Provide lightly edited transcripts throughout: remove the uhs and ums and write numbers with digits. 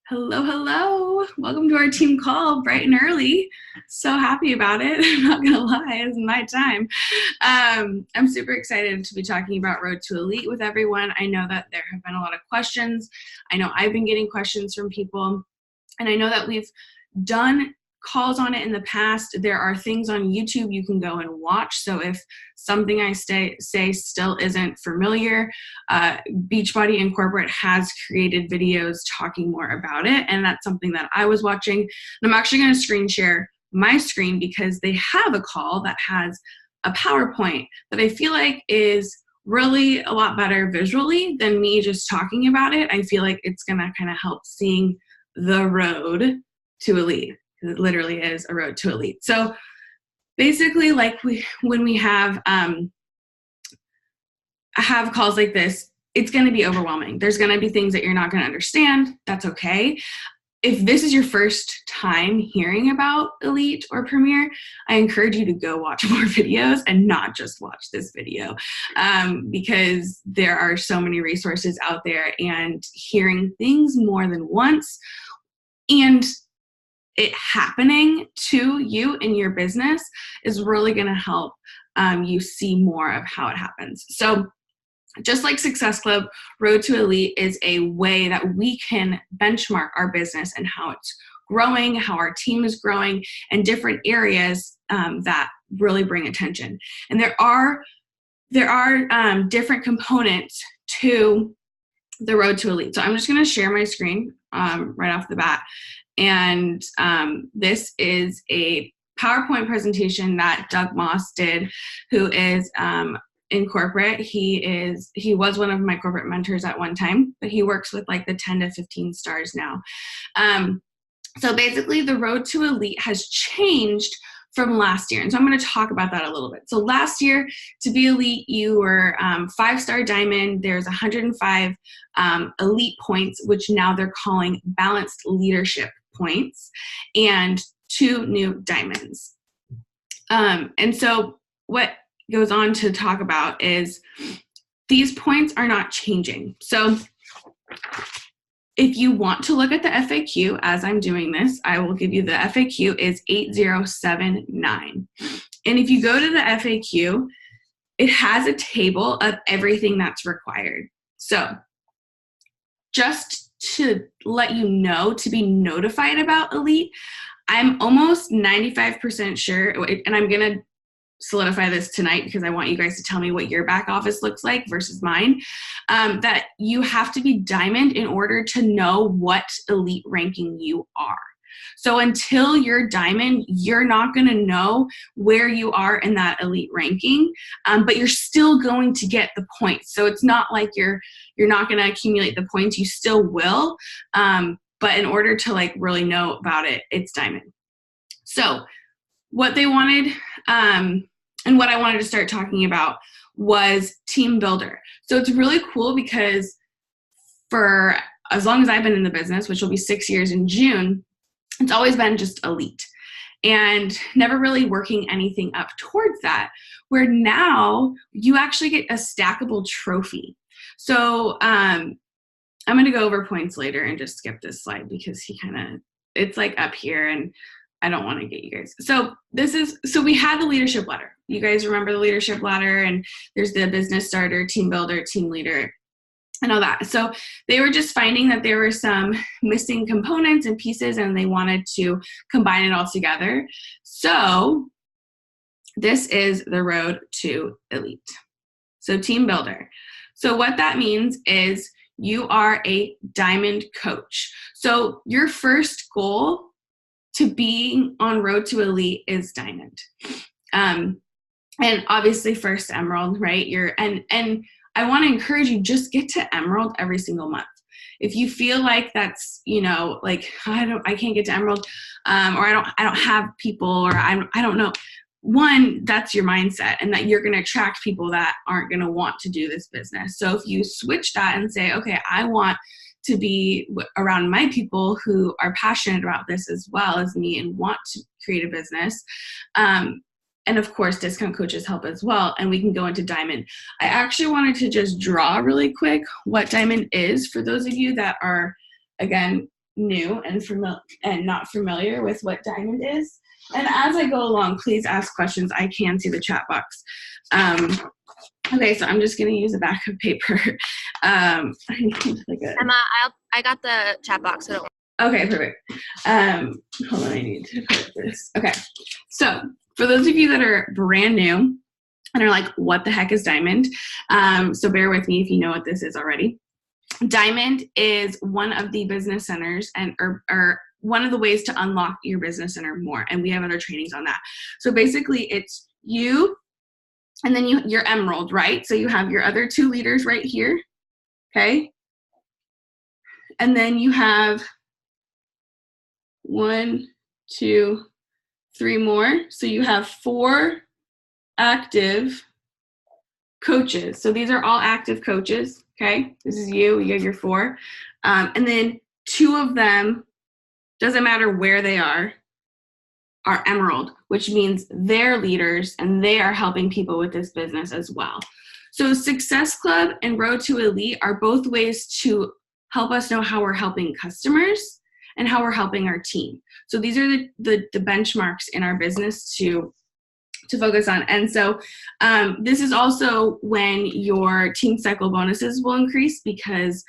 Hello, hello. Welcome to our team call bright and early. So happy about it. I'm not going to lie, it's my time. I'm super excited to be talking about Road to Elite with everyone. I know that there have been a lot of questions. I know I've been getting questions from people, and I know that we've done calls on it in the past. There are things on YouTube you can go and watch. So if something I say still isn't familiar, Beachbody Incorporate has created videos talking more about it. And that's something that I was watching. And I'm actually going to screen share my screen because they have a call that has a PowerPoint that I feel like is really a lot better visually than me just talking about it. I feel like it's going to kind of help seeing the road to elite. It literally is a road to elite. So basically, like when we have calls like this, it's going to be overwhelming. There's going to be things that you're not going to understand. That's okay. If this is your first time hearing about Elite or Premier, I encourage you to go watch more videos and not just watch this video, because there are so many resources out there, and hearing things more than once and it happening to you in your business is really going to help you see more of how it happens. So just like Success Club, Road to Elite is a way that we can benchmark our business and how it's growing, how our team is growing, and different areas that really bring attention. And there are different components to the Road to Elite. So I'm just going to share my screen right off the bat. And this is a PowerPoint presentation that Doug Moss did, who is in corporate. He was one of my corporate mentors at one time, but he works with like the 10 to 15 stars now. So basically the Road to Elite has changed from last year. And so I'm going to talk about that a little bit. So last year, to be elite, you were 5-star diamond. There's 105 elite points, which now they're calling balanced leadership points, and 2 new diamonds. And so what goes on to talk about is these points are not changing. So if you want to look at the FAQ as I'm doing this, I will give you the FAQ is 8079. And if you go to the FAQ, it has a table of everything that's required. So just to let you know, to be notified about Elite, I'm almost 95% sure, and I'm going to solidify this tonight because I want you guys to tell me what your back office looks like versus mine, that you have to be diamond in order to know what elite ranking you are. So until you're diamond, you're not going to know where you are in that elite ranking, but you're still going to get the points. So it's not like you're not going to accumulate the points. You still will, but in order to like really know about it, it's diamond. So what they wanted, and what I wanted to start talking about was team builder. So it's really cool because for as long as I've been in the business, which will be 6 years in June, it's always been just elite and never really working anything up towards that, where now you actually get a stackable trophy. So I'm going to go over points later and just skip this slide because it's like up here and I don't want to get you guys. So we had the leadership ladder. You guys remember the leadership ladder, and there's the business starter, team builder, team leader, and all that. So they were just finding that there were some missing components and pieces, and they wanted to combine it all together. So this is the Road to Elite. So team builder. So what that means is you are a diamond coach. So your first goal to being on Road to Elite is diamond. And obviously first emerald, right? And I want to encourage you, just get to emerald every single month. If you feel like that's, like I can't get to emerald, or I don't have people, or I don't know. One, that's your mindset, and that you're going to attract people that aren't going to want to do this business. So if you switch that and say, okay, I want to be around my people who are passionate about this as well as me and want to create a business. And of course, discount coaches help as well. And we can go into diamond. I actually wanted to just draw really quick what diamond is for those of you that are, again, new and not familiar with what diamond is. And as I go along, please ask questions. I can see the chat box. Okay, so I'm just going to use a backup paper. I need like a... Emma, I got the chat box. So don't worry. Okay, perfect. Hold on, I need to put this. Okay, so for those of you that are brand new and are like, what the heck is diamond? So bear with me if you know what this is already. Diamond is one of the business centers or one of the ways to unlock your business center more. And we have other trainings on that. So basically it's you and then you're emerald, right? So you have your other two leaders right here. Okay. And then you have 1, 2, 3 more. So you have 4 active coaches. So these are all active coaches. Okay, this is you have your 4. And then 2 of them, doesn't matter where they are emerald, which means they're leaders and they are helping people with this business as well. So Success Club and Road to Elite are both ways to help us know how we're helping customers and how we're helping our team. So these are the benchmarks in our business to focus on. And so this is also when your team cycle bonuses will increase because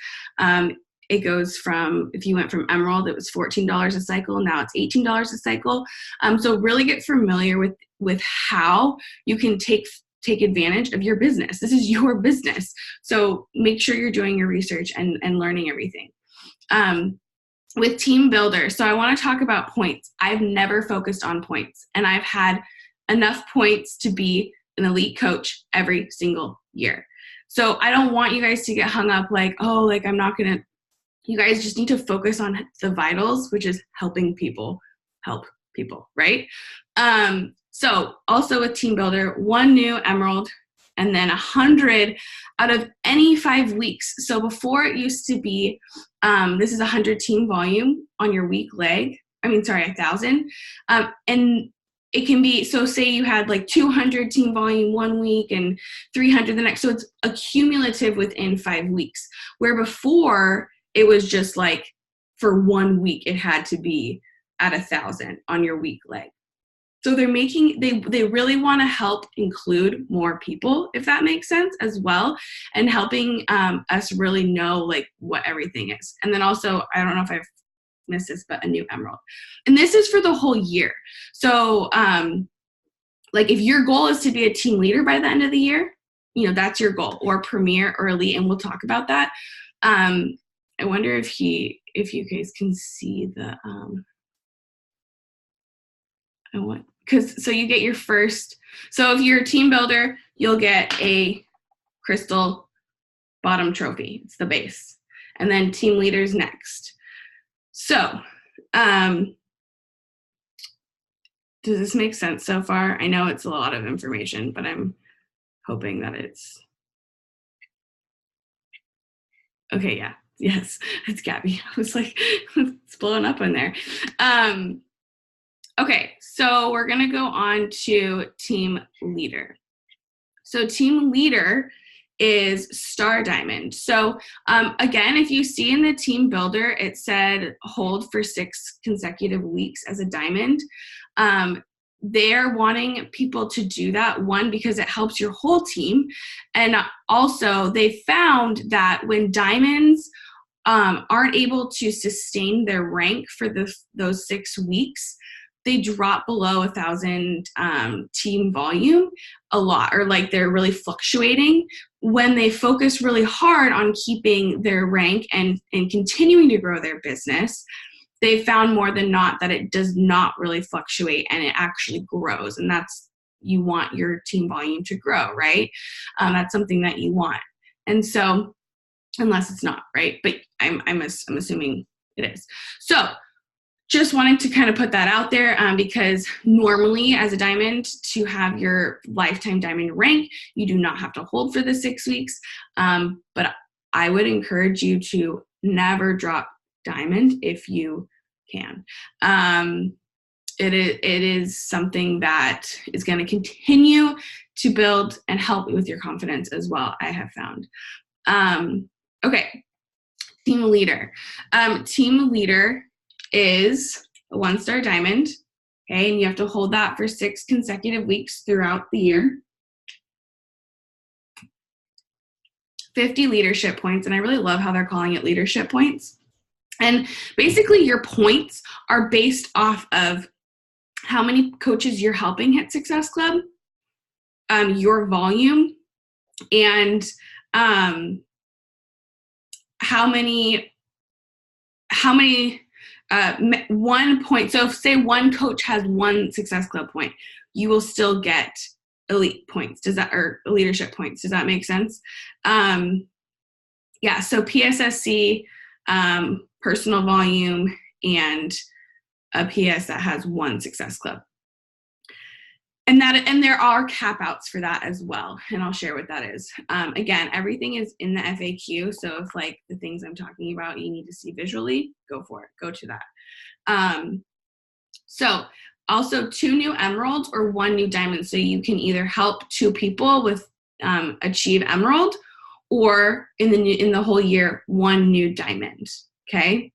it goes from, if you went from emerald, it was $14 a cycle. Now it's $18 a cycle. So really get familiar with how you can take advantage of your business. This is your business. So make sure you're doing your research and learning everything. With Team Builder, so I want to talk about points. I've never focused on points, and I've had enough points to be an elite coach every single year. So I don't want you guys to get hung up like, oh, like I'm not going to, you guys just need to focus on the vitals, which is helping people help people, right? So also with Team Builder, 1 new emerald and then 100 out of any 5 weeks. So before it used to be, this is 100 team volume on your week leg. 1,000. And it can be, so say you had like 200 team volume 1 week and 300 the next. So it's accumulative within 5 weeks, where before it was just like for 1 week, it had to be at 1,000 on your week leg. So they're making, they really want to help include more people, if that makes sense as well, and helping us really know like what everything is. And then also, I don't know if I've missed this, but a new emerald. And this is for the whole year. So like if your goal is to be a team leader by the end of the year, that's your goal, or premier or elite, and we'll talk about that. I wonder if you guys can see the, so you get your first, so if you're a team builder, you'll get a crystal bottom trophy. It's the base. And then team leaders next. So, does this make sense so far? I know it's a lot of information, but I'm hoping that it's, okay, yeah, yes, it's Gabby. I was like, it's blowing up in there. Okay, so we're gonna go on to team leader. So team leader is Star Diamond. So again, if you see in the team builder, it said hold for 6 consecutive weeks as a diamond. They're wanting people to do that, one, because it helps your whole team. And also they found that when diamonds aren't able to sustain their rank for those 6 weeks, they drop below 1,000 team volume a lot, or like they're really fluctuating. When they focus really hard on keeping their rank and continuing to grow their business, they found more than not that it does not really fluctuate and it actually grows. And that's, you want your team volume to grow, right? That's something that you want. And so, unless it's not, right? But I'm assuming it is. So, just wanted to kind of put that out there because normally as a diamond, to have your lifetime diamond rank, you do not have to hold for the 6 weeks. But I would encourage you to never drop diamond if you can. It is something that is going to continue to build and help with your confidence as well, I have found. Okay. Team leader. Team leader is a 1-star diamond. Okay, and you have to hold that for 6 consecutive weeks throughout the year. 50 leadership points, and I really love how they're calling it leadership points. And basically your points are based off of how many coaches you're helping hit Success Club, your volume, and how many 1 point. So if say one coach has 1 Success Club point, you will still get elite points. Or leadership points? Does that make sense? Yeah. So PSSC, personal volume, and a PS that has 1 Success Club. And there are cap outs for that as well. And I'll share what that is. Again, everything is in the FAQ. So if like the things I'm talking about, you need to see visually, go for it. Go to that. So also 2 new emeralds or 1 new diamond. So you can either help 2 people with achieve emerald, or in the whole year, 1 new diamond. Okay.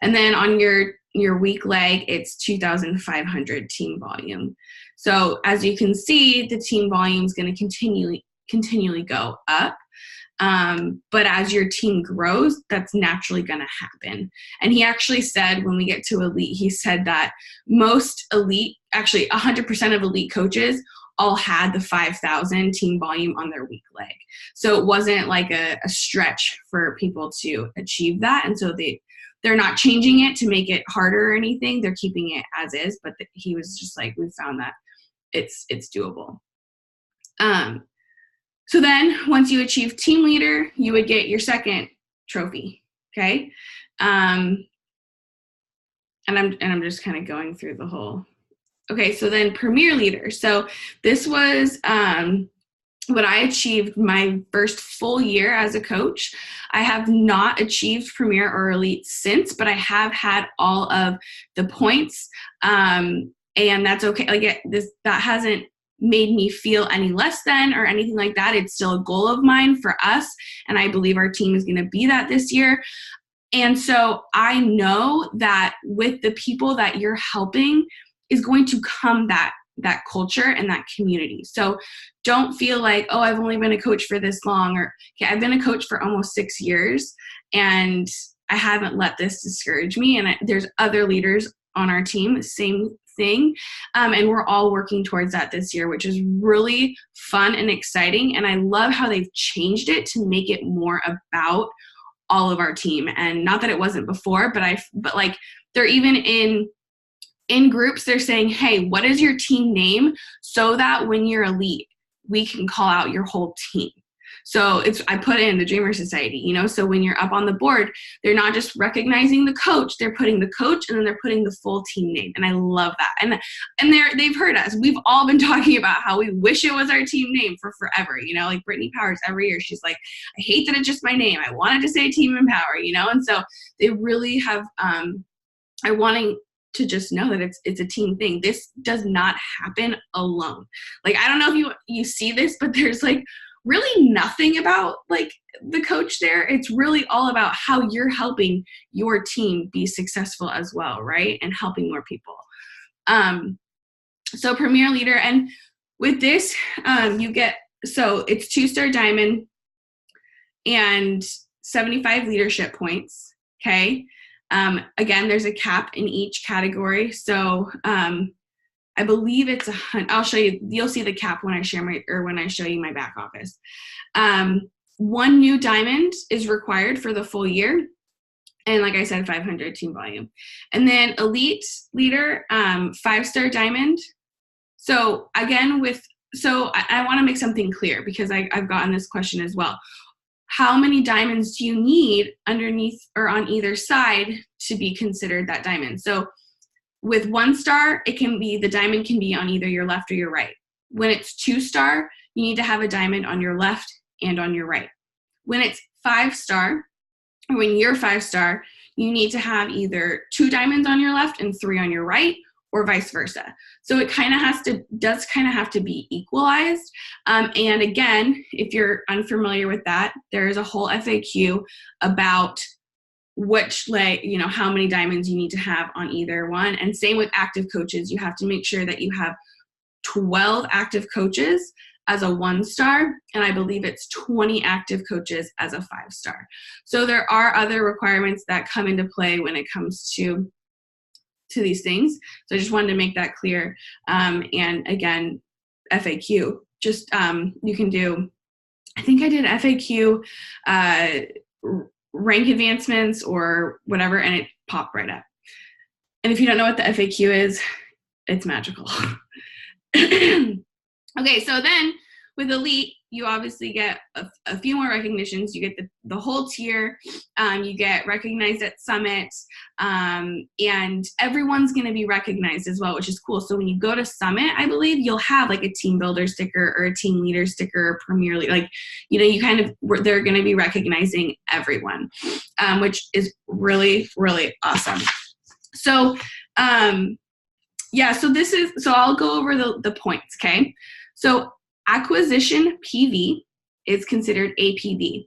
And then on your weak leg, it's 2,500 team volume. So as you can see, the team volume is going to continually go up. But as your team grows, that's naturally going to happen. And he actually said, when we get to elite, he said that most elite, actually 100% of elite coaches all had the 5,000 team volume on their weak leg. So it wasn't like a stretch for people to achieve that. And so they're not changing it to make it harder or anything. They're keeping it as is. But he was just like, we found that it's doable. So then once you achieve team leader, you would get your 2nd trophy. Okay. And I'm just kind of going through the whole. Okay. So then premier leader. So this was, what I achieved my first full year as a coach. I have not achieved premier or elite since, but I have had all of the points. And that's okay. Like that hasn't made me feel any less than or anything like that. It's still a goal of mine for us. And I believe our team is going to be that this year. And so I know that with the people that you're helping is going to come that culture and that community. So don't feel like, oh, I've only been a coach for this long, or okay, I've been a coach for almost 6 years and I haven't let this discourage me. And there's other leaders on our team, same thing. And we're all working towards that this year, which is really fun and exciting. And I love how they've changed it to make it more about all of our team. And not that it wasn't before, but like they're even in groups, they're saying, hey, what is your team name? So that when you're elite, we can call out your whole team. So I put in the Dreamer Society, so when you're up on the board, they're not just recognizing the coach, they're putting the coach and then they're putting the full team name. And I love that. And they've heard us. We've all been talking about how we wish it was our team name for forever, like Brittany Powers every year. She's like, I hate that it's just my name. I wanted to say Team Empower, and so they really have, I wanting to just know that it's a team thing. This does not happen alone. Like, I don't know if you see this, but there's like really nothing about like the coach there. It's really all about how you're helping your team be successful as well, right? And helping more people. So premier leader, and with this, you get, so it's 2-star diamond and 75 leadership points. Okay. Again, there's a cap in each category. So I believe it's 100. I'll show you. You'll see the cap when I when I show you my back office. 1 new diamond is required for the full year, and like I said, 500 team volume. And then elite leader, 5-star diamond. So again, I want to make something clear because I've gotten this question as well. How many diamonds do you need underneath or on either side to be considered that diamond? So with 1-star, the diamond can be on either your left or your right. When it's 2-star, you need to have a diamond on your left and on your right. When it's 5-star, or when you're 5-star, you need to have either 2 diamonds on your left and 3 on your right, or vice versa. So it does have to be equalized. And again, if you're unfamiliar with that, there is a whole FAQ about how many diamonds you need to have on either one. And same with active coaches. You have to make sure that you have 12 active coaches as a 1-star, and I believe it's 20 active coaches as a 5-star. So there are other requirements that come into play when it comes to these things. So I just wanted to make that clear. And again, FAQ, just you can do, I think I did FAQ, rank advancements or whatever, and it popped right up. And if you don't know what the FAQ is, it's magical. Okay, so then with Elite, you obviously get a few more recognitions. You get the whole tier. You get recognized at Summit, and everyone's going to be recognized as well, which is cool. So when you go to Summit, I believe you'll have like a team builder sticker or a team leader sticker or Premier League. Like, they're going to be recognizing everyone, which is really, really awesome. So, so I'll go over the points, okay? So acquisition PV is considered APV.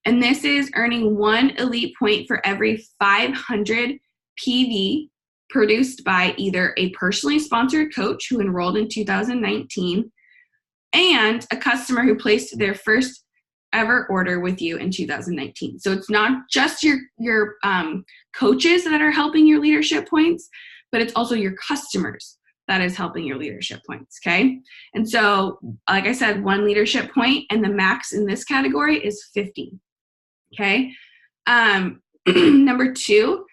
And this is earning 1 elite point for every 500 PV produced by either a personally sponsored coach who enrolled in 2019 and a customer who placed their first ever order with you in 2019. So it's not just your coaches that are helping your leadership points, but it's also your customers that is helping your leadership points, okay? And so, like I said, 1 leadership point, and the max in this category is 50, okay? Number 2,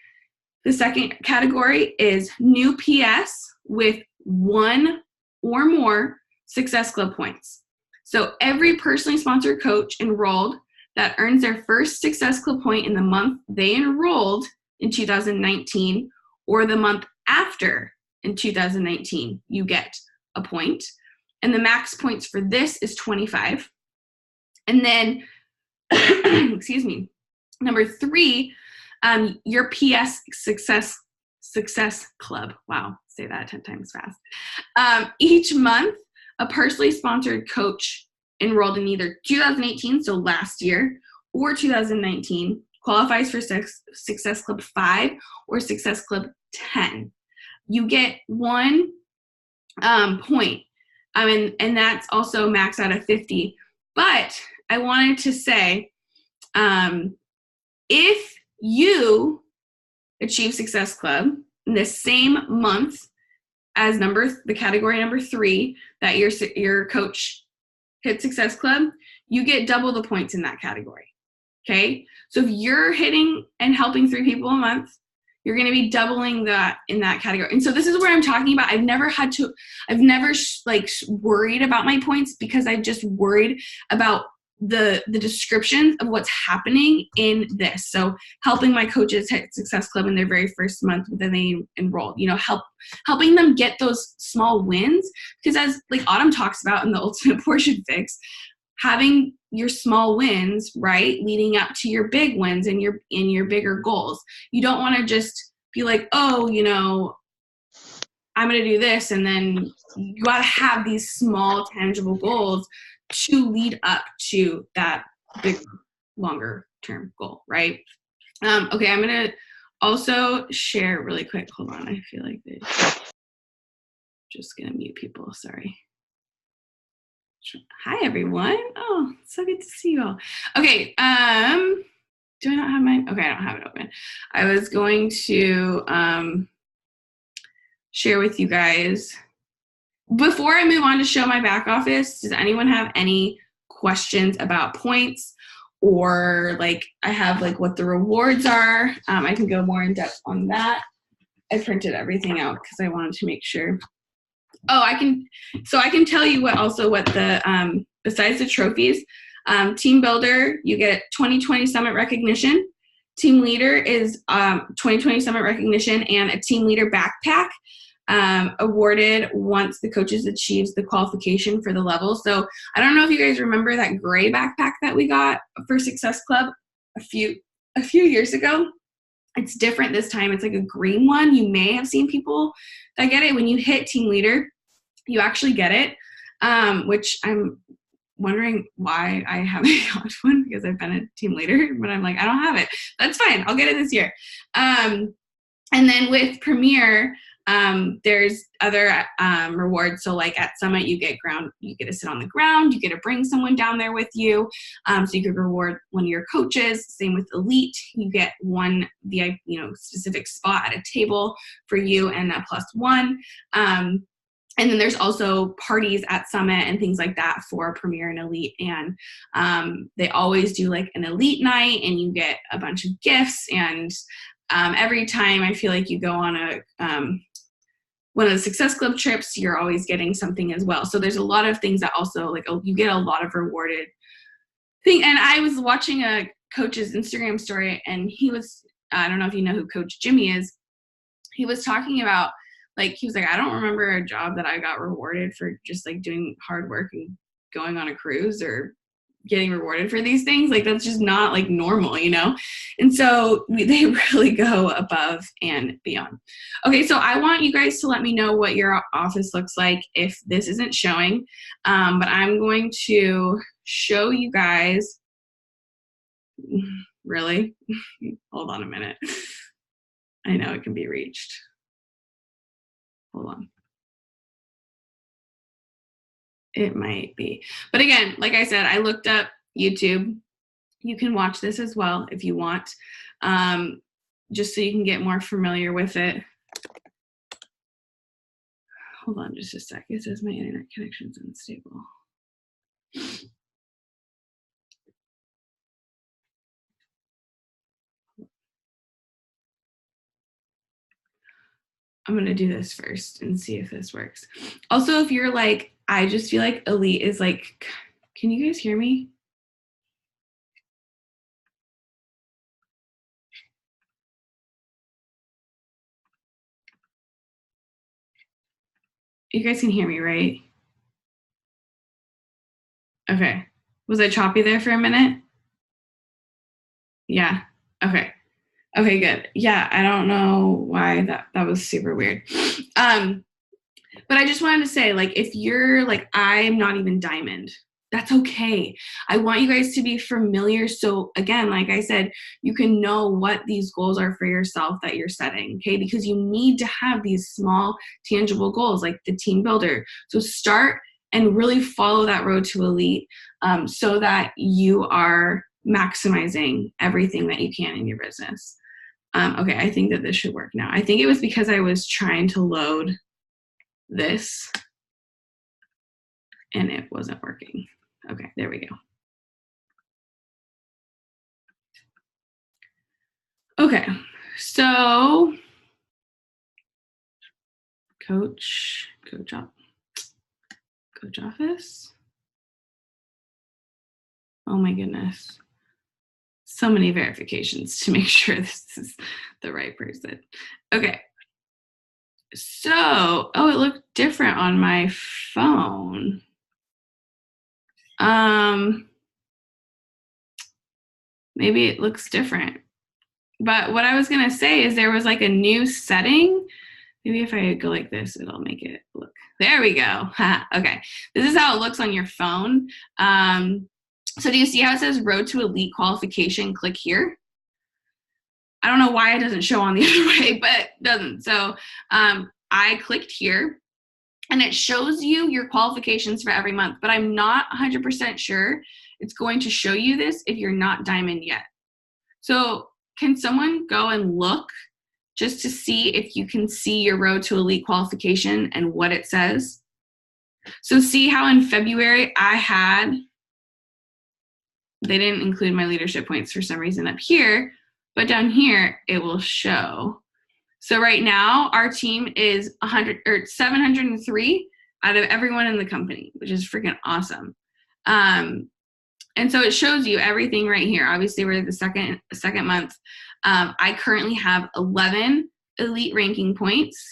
the second category is new PS with 1 or more Success Club points. So every personally sponsored coach enrolled that earns their first Success Club point in the month they enrolled in 2019 or the month after in 2019, you get a point. And the max points for this is 25. And then, excuse me, number 3, your PS Success Club. Wow, say that 10 times fast. Each month, a personally sponsored coach enrolled in either 2018, so last year, or 2019 qualifies for Success Club 5 or Success Club 10. You get 1 point, and that's also maxed out at 50. But I wanted to say, if you achieve Success Club in the same month as the category number 3 that your coach hit Success Club, you get double the points in that category. Okay, so if you're hitting and helping 3 people a month, you're going to be doubling that in that category. And so this is where I'm talking about. I've never worried about my points because I've just worried about the descriptions of what's happening in this. So helping my coaches hit Success Club in their very first month that they enrolled, helping them get those small wins. Because as like Autumn talks about in the Ultimate Portion Fix, having your small wins, right, leading up to your big wins and your bigger goals. You don't want to just be like, oh, I'm going to do this. And then you got to have these small, tangible goals to lead up to that big, longer term goal, right? Okay, I'm going to also share really quick. Hold on. I feel like just going to mute people. Sorry. Hi, everyone. Oh, so good to see you all. Okay, do I not have mine? Okay, I don't have it open. I was going to share with you guys. Before I move on to show my back office, does anyone have any questions about points or I have what the rewards are? I can go more in depth on that. I printed everything out because I wanted to make sure. Oh, I can tell you what the, besides the trophies, Team Builder, you get 2020 Summit recognition. Team Leader is 2020 Summit recognition and a Team Leader backpack awarded once the coaches achieves the qualification for the level. So I don't know if you guys remember that gray backpack that we got for Success Club a few years ago. It's different this time. It's like a green one. You may have seen people that get it. When you hit Team Leader, you actually get it, which I'm wondering why I haven't got one because I've been a team leader, but I'm like, I don't have it. That's fine. I'll get it this year. And then with Premier, there's other rewards. So like at Summit, you get to sit on the ground, you get to bring someone down there with you. So you could reward one of your coaches. Same with Elite, you get one specific spot at a table for you and a +1. And then there's also parties at Summit and things like that for Premier and Elite. And they always do like an Elite night, and you get a bunch of gifts. And every time I feel like you go on one of the Success Club trips, you're always getting something as well. So there's a lot of things that also like you get a lot of rewarded thing. And I was watching a coach's Instagram story, and he was, I don't know if you know who Coach Jimmy is. He was talking about, like, he was like, I don't remember a job that I got rewarded for just like doing hard work and going on a cruise or getting rewarded for these things. Like, that's just not like normal, you know? And so they really go above and beyond. Okay, so I want you guys to let me know what your office looks like if this isn't showing. But I'm going to show you guys. Really? Hold on a minute. I know it can be reached. Hold on. It might be. But again, like I said, I looked up YouTube. You can watch this as well if you want, just so you can get more familiar with it. Hold on just a sec. It says my internet connection's unstable. I'm going to do this first and see if this works. Also, if you're like, I just feel like Elite is like, can you guys hear me? You guys can hear me, right? Okay. Was I choppy there for a minute? Yeah. Okay. Okay, good. Yeah, I don't know why that was super weird. But I just wanted to say, like, if you're like, I'm not even diamond, that's okay. I want you guys to be familiar. So again, like I said, you can know what these goals are for yourself that you're setting, okay? Because you need to have these small, tangible goals like the team builder. So start and really follow that road to Elite, so that you are maximizing everything that you can in your business. Okay, I think that this should work now. I think it was because I was trying to load this and it wasn't working. Okay, there we go. Okay, so coach office. Oh my goodness. So many verifications to make sure this is the right person. Okay. So, oh, it looked different on my phone. Maybe it looks different. But what I was going to say is there was like a new setting. Maybe if I go like this, it'll make it look. There we go. Okay. This is how it looks on your phone. So do you see how it says Road to Elite Qualification? Click here. I don't know why it doesn't show on the other way, but it doesn't. So I clicked here, and it shows you your qualifications for every month, but I'm not 100% sure it's going to show you this if you're not diamond yet. So can someone go and look just to see if you can see your Road to Elite qualification and what it says? So see how in February they didn't include my leadership points for some reason up here, but down here it will show. So right now our team is 703 out of everyone in the company, which is freaking awesome. And so it shows you everything right here. Obviously we're the second month. I currently have 11 Elite ranking points,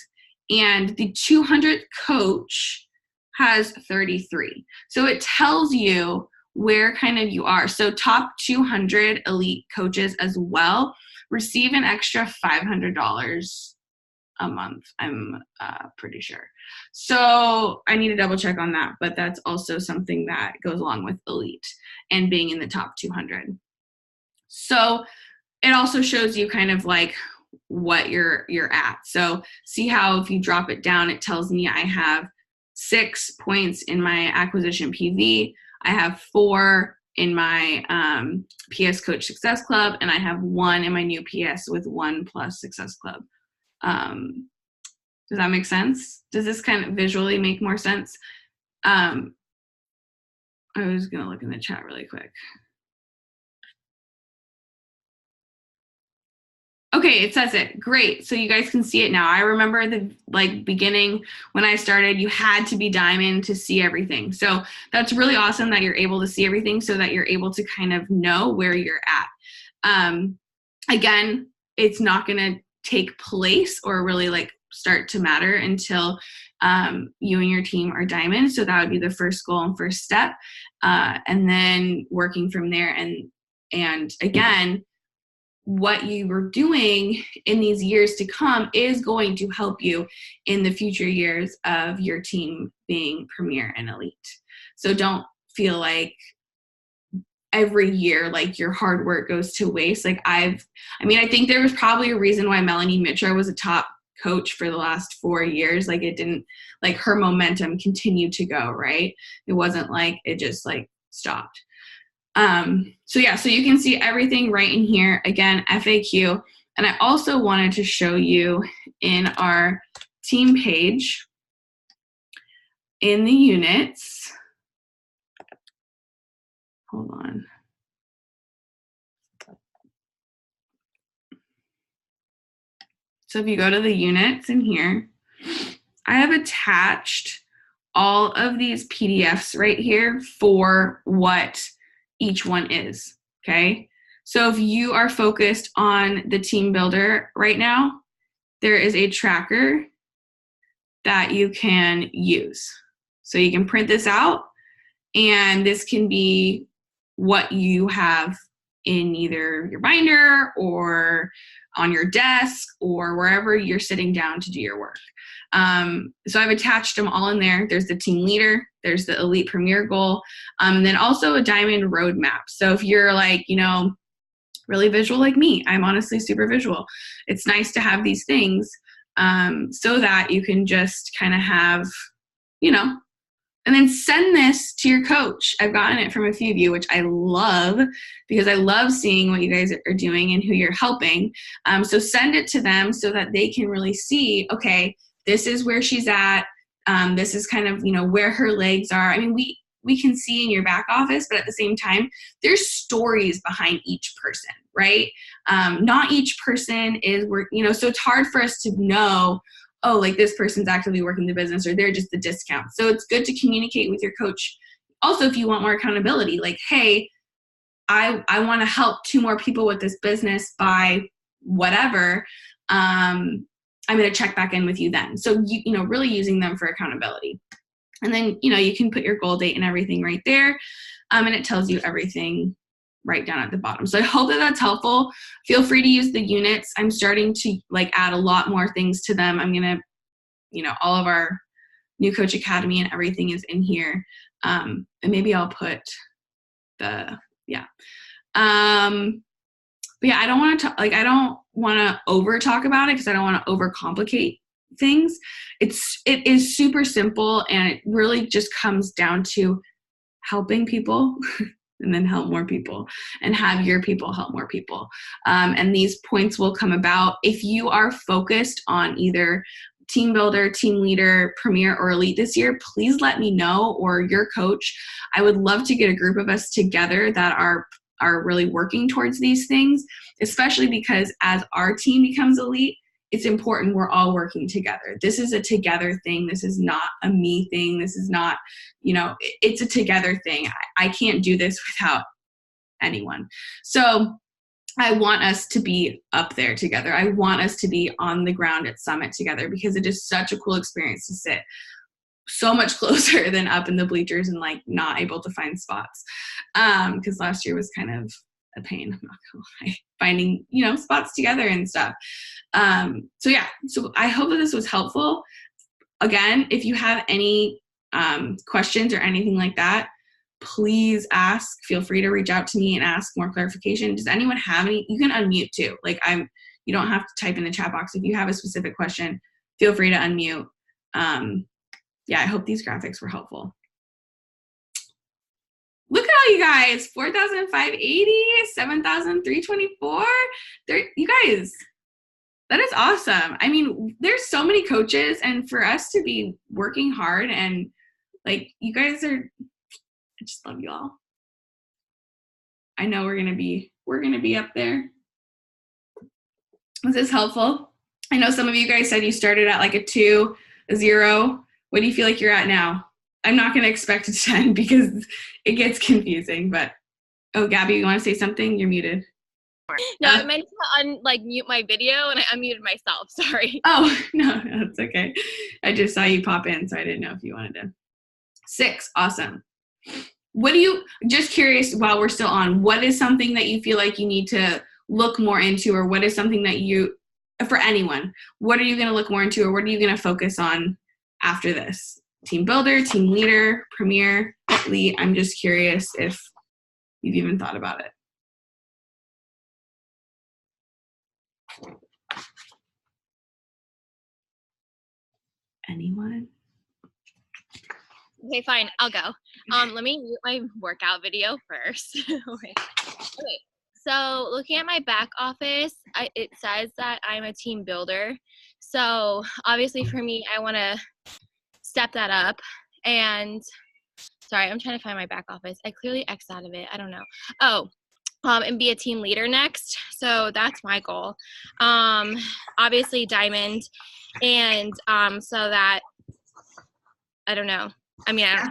and the 200th coach has 33. So it tells you where kind of you are. So top 200 Elite coaches as well receive an extra $500 a month, I'm pretty sure. So I need to double check on that, but that's also something that goes along with elite and being in the top 200. So it also shows you kind of like what you're at. So see how if you drop it down, it tells me I have 6 points in my acquisition PV. I have 4 in my PS Coach Success Club, and I have 1 in my new PS with 1+ Success Club. Does that make sense? Does this kind of visually make more sense? I was gonna look in the chat really quick. Okay, it says it. Great. So you guys can see it now. I remember the beginning when I started, you had to be diamond to see everything. So that's really awesome that you're able to see everything so that you're able to kind of know where you're at. Again, it's not going to take place or really like start to matter until you and your team are diamond. So that would be the first goal and first step. And then working from there. And again, what you were doing in these years to come is going to help you in the future years of your team being premier and elite. So don't feel like every year like your hard work goes to waste. Like I think there was probably a reason why Melanie Mitra was a top coach for the last 4 years. Like it didn't, like her momentum continued to go, right? It wasn't like it just like stopped. So you can see everything right in here. Again, FAQ. And I also wanted to show you in our team page in the units. Hold on. So if you go to the units in here, I have attached all of these PDFs right here for what each one is, okay? So if you are focused on the team builder right now, there is a tracker that you can use. So you can print this out, and this can be what you have in either your binder or on your desk or wherever you're sitting down to do your work. So I've attached them all in there. There's the team leader, there's the elite premier goal, and then also a diamond roadmap. So if you're like, really visual like me, I'm honestly super visual. It's nice to have these things so that you can just kind of have, and then send this to your coach. I've gotten it from a few of you, which I love because I love seeing what you guys are doing and who you're helping. So send it to them so that they can really see, okay, this is where she's at. This is kind of, where her legs are. I mean, we can see in your back office, but at the same time, there's stories behind each person, right? Not each person is so it's hard for us to know, oh, like this person's actively working the business or they're just the discount. So it's good to communicate with your coach. Also, if you want more accountability, like, hey, I want to help 2 more people with this business by whatever. I'm going to check back in with you then. So, really using them for accountability. And then, you can put your goal date and everything right there. And it tells you everything right down at the bottom. So I hope that that's helpful. Feel free to use the units. I'm starting to add a lot more things to them. I'm going to, all of our new Coach Academy and everything is in here. And maybe I'll put but I don't want to I don't want to over talk about it because I don't want to overcomplicate things. It is super simple, and it really just comes down to helping people and then help more people and have your people help more people. And these points will come about if you are focused on either team builder, team leader, premier, or elite this year. Please let me know, or your coach. I would love to get a group of us together that are really working towards these things, especially because as our team becomes elite, it's important we're all working together. This is a together thing. This is not a me thing. This is not, it's a together thing. I can't do this without anyone. So I want us to be up there together. I want us to be on the ground at Summit together because it is such a cool experience to sit so much closer than up in the bleachers and not able to find spots. Because last year was kind of a pain, I'm not gonna lie, finding, spots together and stuff. So I hope that this was helpful. Again, if you have any questions or anything like that, please ask. Feel free to reach out to me and ask more clarification. Does anyone have any? You can unmute too. You don't have to type in the chat box. If you have a specific question, feel free to unmute. I hope these graphics were helpful. Look at all you guys, 4,580, 7,324. You guys, that is awesome. I mean, there's so many coaches, and for us to be working hard and you guys are, I just love you all. I know we're gonna be up there. Was this helpful? I know some of you guys said you started at a 2, a 0. What do you feel like you're at now? I'm not gonna expect a 10 because it gets confusing, but oh, Gabby, you wanna say something? You're muted. No, I meant to mute my video and I unmuted myself, sorry. Oh, no, that's okay. I just saw you pop in, so I didn't know if you wanted to. 6, awesome. Just curious while we're still on, what is something that you feel like you need to look more into, or what is something that for anyone, what are you going to look more into, or what are you going to focus on after this? Team builder, team leader, premier, lead? I'm just curious if you've even thought about it. Anyone? Okay, fine, I'll go. Let me mute my workout video first. Okay. So looking at my back office, it says that I'm a team builder. So obviously for me, I want to step that up. And sorry, I'm trying to find my back office. I clearly X'd out of it. I don't know. And be a team leader next. So that's my goal. Obviously diamond. And so that, I don't know. I mean, I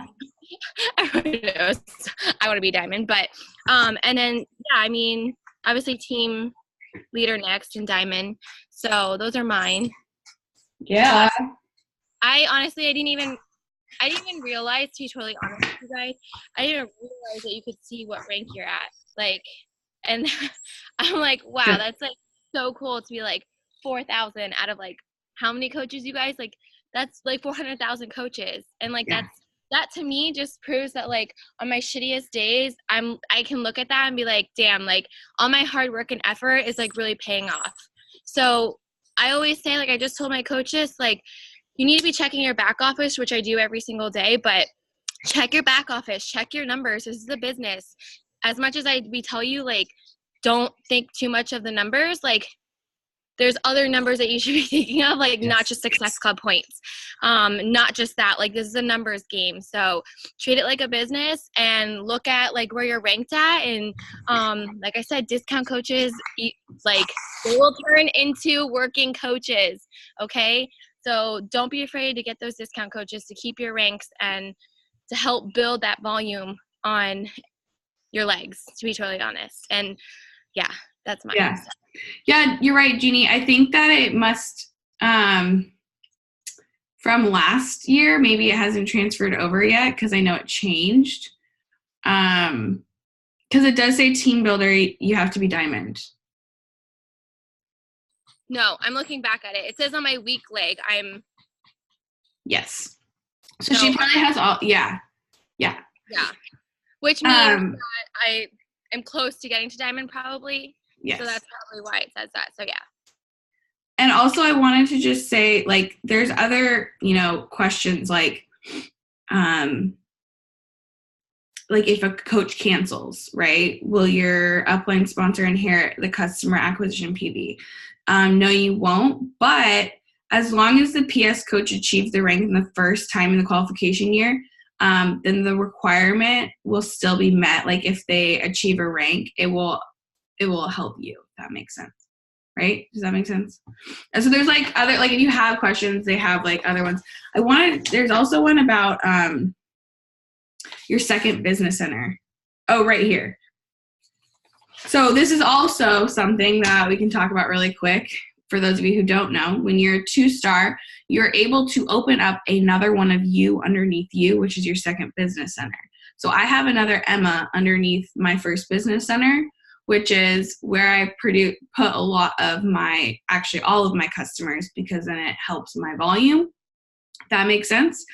want to be diamond, but, and then, obviously team leader next and diamond. So those are mine. Yeah. I didn't even realize, to be totally honest with you guys, I didn't realize that you could see what rank you're at. And I'm like, wow, that's so cool to be 4,000 out of how many coaches you guys, that's 400,000 coaches. And that to me just proves that on my shittiest days, I can look at that and be damn, all my hard work and effort is really paying off. So I always say, I just told my coaches, you need to be checking your back office, which I do every single day, but check your back office, check your numbers. This is a business. As much as we tell you, don't think too much of the numbers, there's other numbers that you should be thinking of, yes. Not just Success Club points. Not just that, this is a numbers game. So treat it like a business and look at where you're ranked at. And like I said, discount coaches, they will turn into working coaches, okay? So don't be afraid to get those discount coaches to keep your ranks and to help build that volume on your legs, to be totally honest. And yeah, that's my answer. Yeah, you're right, Jeannie. I think that it must, from last year, maybe it hasn't transferred over yet because I know it changed. Because it does say team builder, you have to be diamond. No, I'm looking back at it. It says on my weak leg, I'm. Yes. So she probably has all, yeah. Which means that I am close to getting to diamond probably. Yes. So that's probably why it says that. So yeah. And also I wanted to just say, there's other, questions if a coach cancels, right? Will your upline sponsor inherit the customer acquisition PV? No, you won't. But as long as the PS coach achieves the rank in the first time in the qualification year, then the requirement will still be met. If they achieve a rank, it will help you. If that makes sense, right? Does that make sense? And so there's other, if you have questions, they have other ones. There's also one about your second business center. Oh, right here. So this is also something that we can talk about really quick. For those of you who don't know, when you're a 2-star, you're able to open up another one of you underneath you, which is your second business center. So I have another Emma underneath my first business center, which is where I put a lot of actually all of my customers, because then it helps my volume. That makes sense.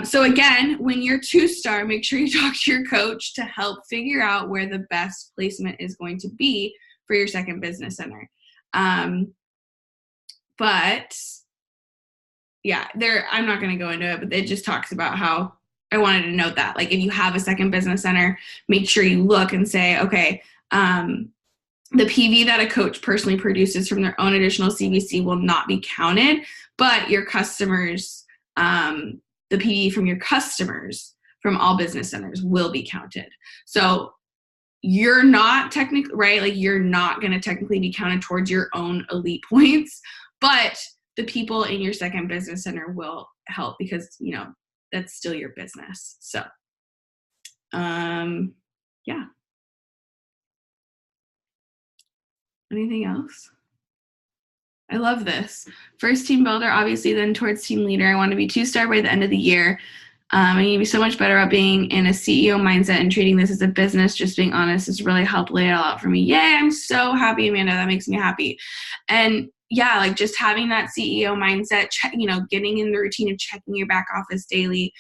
So again, when you're 2-star, make sure you talk to your coach to help figure out where the best placement is going to be for your second business center. But yeah, I'm not going to go into it, but it just talks about how I wanted to note that, like, if you have a second business center, make sure you look and say, okay, the PV that a coach personally produces from their own additional CVC will not be counted, but your customers, the PV from your customers from all business centers will be counted. So you're not technically, right? Like, you're not going to technically be counted towards your own elite points, but the people in your second business center will help, because, you know, that's still your business. So, yeah. Anything else? I love this. First team builder, obviously, then towards team leader. I want to be 2-star by the end of the year. I need to be so much better at being in a CEO mindset and treating this as a business. Just being honest has really helped lay it all out for me. Yay, I'm so happy, Amanda. That makes me happy. And yeah, like, just having that CEO mindset, you know, getting in the routine of checking your back office daily,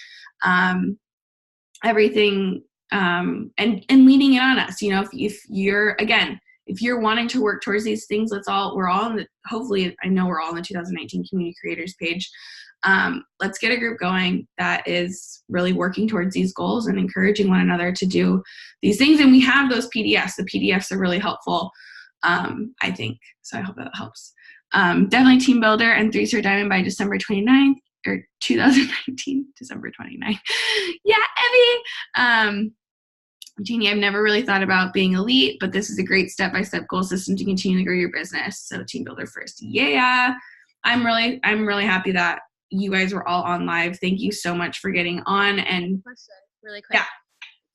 everything, and leaning it on us. You know, if you're wanting to work towards these things, we're all in the, hopefully, I know we're all in the 2019 community creators page. Let's get a group going that is really working towards these goals and encouraging one another to do these things. And we have those PDFs. The PDFs are really helpful, I think. So I hope that helps. Definitely team builder and 3-star diamond by December 29th or 2019, December 29th. Yeah, Evie. Jeannie, I've never really thought about being elite, but this is a great step-by-step goal system to continue to grow your business. So team builder first. Yeah. I'm really happy that you guys were all on live. Thank you so much for getting on. And question really quick. Yeah.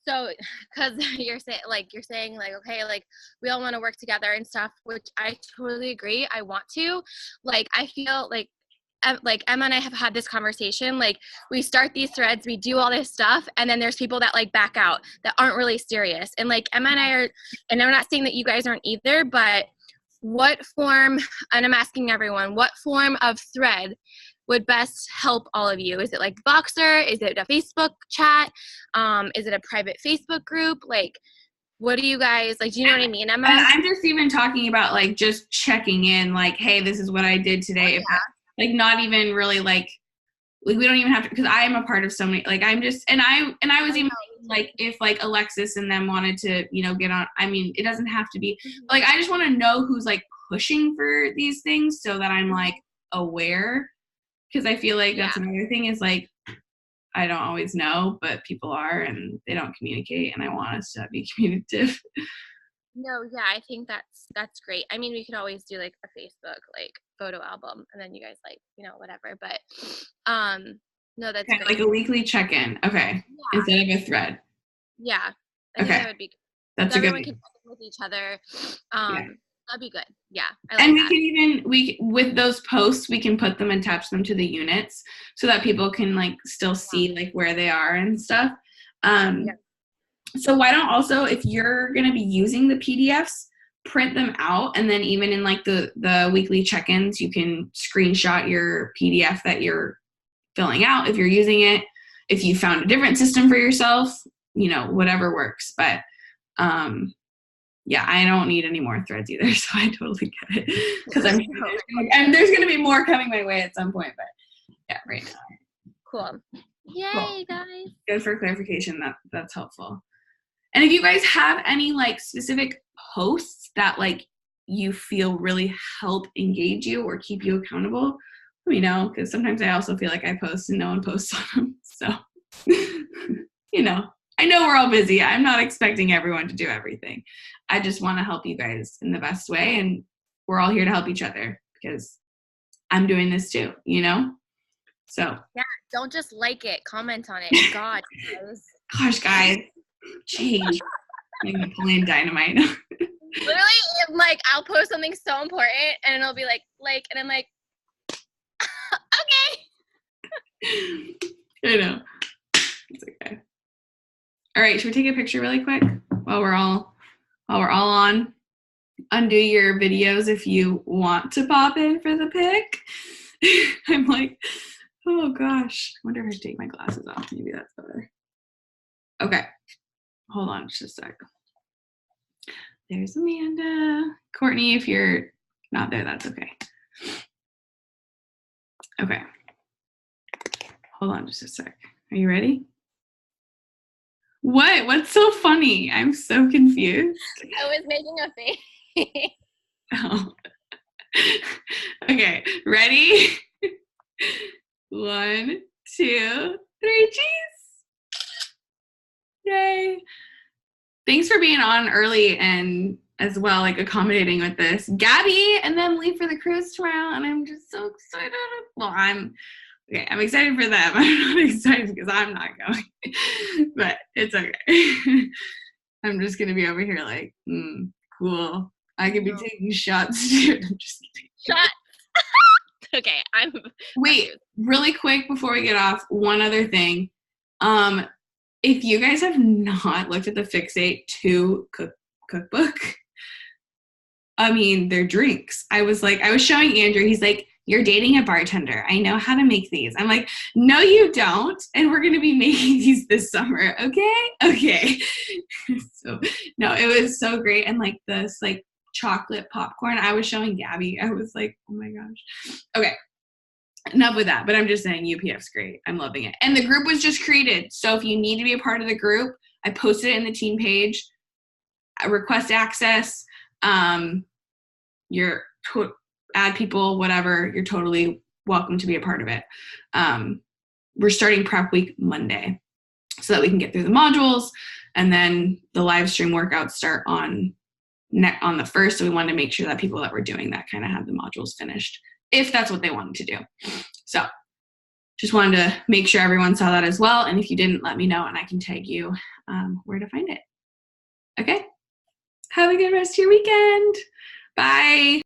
So, because you're saying like, okay, like, we all want to work together and stuff, which I totally agree. I want to, like, I feel like Emma and I have had this conversation. Like, we start these threads, we do all this stuff, and then there's people that like back out that aren't really serious. And like, Emma and I are, and I'm not saying that you guys aren't either, but what form, and I'm asking everyone, what form of thread would best help all of you? Is it like Voxer? Is it a Facebook chat? Is it a private Facebook group? Like, what do you guys, like, do you know what I mean, Emma? I'm just even talking about, like, just checking in, like, hey, this is what I did today. Oh, yeah. Like, not even really like we don't even have to, because I am a part of so many, like, I'm just, and I was even like, if like Alexis and them wanted to, you know, get on, I mean, it doesn't have to be, like, I just want to know who's like pushing for these things so that I'm like aware, because I feel like that's another thing is, like, I don't always know, but people are, and they don't communicate, and I want us to be communicative. No, yeah, I think that's great. I mean, we could always do like a Facebook like photo album, and then you guys, like, you know, whatever. But no, that's great. Like a weekly check-in, okay, instead of a thread. Yeah, I think that would be good. That's a good one. Everyone can check in with each other. Yeah. That'd be good. Yeah, I like and that. we with those posts, we can put them, attach them to the units so that people can like still see like where they are and stuff. So why don't also, if you're going to be using the PDFs, print them out, and then even in like the weekly check-ins, you can screenshot your PDF that you're filling out if you're using it. If you found a different system for yourself, you know, whatever works. But yeah, I don't need any more threads either, so I totally get it. Because I'm sure there's going to be more coming my way at some point, but yeah, right now. Cool. Yay, guys. Good for clarification. That's helpful. And if you guys have any like specific posts that like you feel really help engage you or keep you accountable, let me know, because sometimes I also feel like I post and no one posts on them. So, you know, I know we're all busy. I'm not expecting everyone to do everything. I just want to help you guys in the best way, and we're all here to help each other because I'm doing this too, you know? So. Yeah, don't just like it, comment on it. God, guys. Gosh, guys. Change. Like Napoleon Dynamite. Literally, like, I'll post something so important and it'll be like, and I'm like, okay. I know. It's okay. All right, should we take a picture really quick while we're all while we're all on, undo your videos if you want to pop in for the pic. I'm like, oh gosh, I wonder if I should take my glasses off. Maybe that's better. Okay, hold on just a sec. There's Amanda. Courtney, if you're not there, that's okay. Okay. Hold on just a sec. Are you ready? What? What's so funny? I'm so confused. I was making a face. Oh. Okay, ready? 1, 2, 3, cheese! Yay! Thanks for being on early and as well, like accommodating with this. Gabby and then leave for the cruise tomorrow, and I'm just so excited. Well, I'm excited for them. I'm not excited because I'm not going, but it's okay. I'm just gonna be over here like, cool. I could be taking shots too. I'm just kidding. Shots. Okay, I'm. Wait, really quick before we get off, one other thing. If you guys have not looked at the Fixate 2 cookbook, I mean, they're drinks. I was showing Andrew, he's like, you're dating a bartender. I know how to make these. I'm like, no, you don't. And we're going to be making these this summer. Okay. Okay. So no, it was so great. And like this, like chocolate popcorn, I was showing Gabby. I was like, oh my gosh. Okay. Enough with that, but I'm just saying UPF's great. I'm loving it. And the group was just created. So if you need to be a part of the group, I posted it in the team page. I request access. Add people, whatever. You're totally welcome to be a part of it. We're starting prep week Monday so that we can get through the modules, and then the live stream workouts start on the 1st. So we wanted to make sure that people that were doing that kind of had the modules finished, if that's what they wanted to do. So just wanted to make sure everyone saw that as well. And if you didn't, let me know and I can tag you where to find it. Okay. Have a good rest of your weekend. Bye.